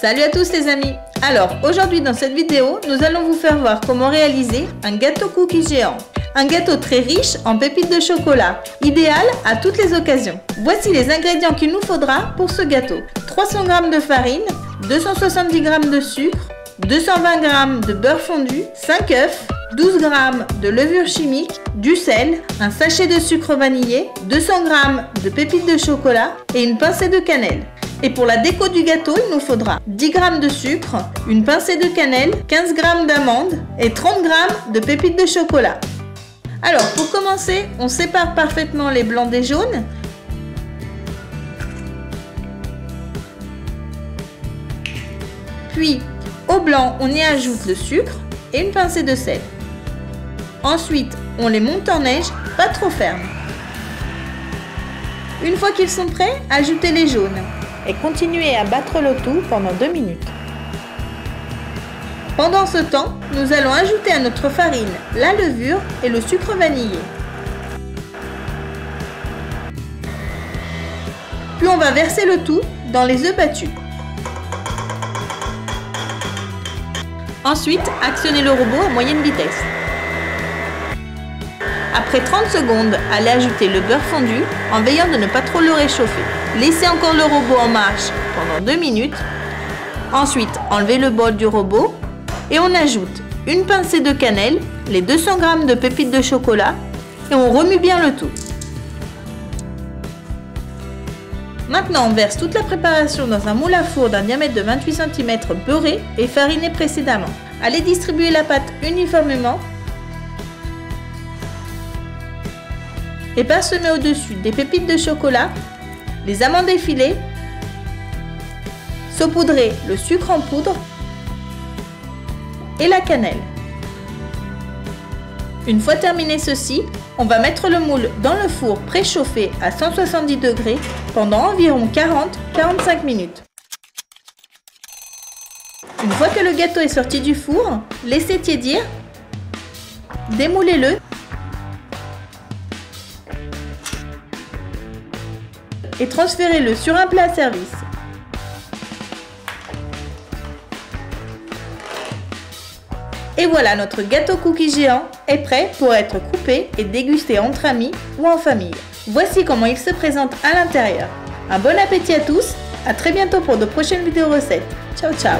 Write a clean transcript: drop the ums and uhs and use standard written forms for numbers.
Salut à tous les amis! Alors aujourd'hui dans cette vidéo, nous allons vous faire voir comment réaliser un gâteau cookie géant. Un gâteau très riche en pépites de chocolat, idéal à toutes les occasions. Voici les ingrédients qu'il nous faudra pour ce gâteau. 300 g de farine, 270 g de sucre, 220 g de beurre fondu, 5 œufs, 12 g de levure chimique, du sel, un sachet de sucre vanillé, 200 g de pépites de chocolat et une pincée de cannelle. Et pour la déco du gâteau, il nous faudra 10 g de sucre, une pincée de cannelle, 15 g d'amandes et 30 g de pépites de chocolat. Alors pour commencer, on sépare parfaitement les blancs des jaunes. Puis au blanc, on y ajoute le sucre et une pincée de sel. Ensuite, on les monte en neige, pas trop ferme. Une fois qu'ils sont prêts, ajoutez les jaunes et continuez à battre le tout pendant 2 minutes. Pendant ce temps, nous allons ajouter à notre farine la levure et le sucre vanillé. Puis on va verser le tout dans les œufs battus. Ensuite, actionnez le robot à moyenne vitesse. Après 30 secondes, allez ajouter le beurre fondu en veillant de ne pas trop le réchauffer. Laissez encore le robot en marche pendant 2 minutes. Ensuite, enlevez le bol du robot et on ajoute une pincée de cannelle, les 200 g de pépites de chocolat et on remue bien le tout. Maintenant, on verse toute la préparation dans un moule à four d'un diamètre de 28 cm beurré et fariné précédemment. Allez distribuer la pâte uniformément et parsemez au-dessus des pépites de chocolat, les amandes effilées, saupoudrez le sucre en poudre et la cannelle. Une fois terminé ceci, on va mettre le moule dans le four préchauffé à 170 degrés pendant environ 40-45 minutes. Une fois que le gâteau est sorti du four, laissez tiédir, démoulez-le et transférez-le sur un plat à service. Et voilà, notre gâteau cookie géant est prêt pour être coupé et dégusté entre amis ou en famille. Voici comment il se présente à l'intérieur. Un bon appétit à tous, à très bientôt pour de prochaines vidéos recettes. Ciao ciao!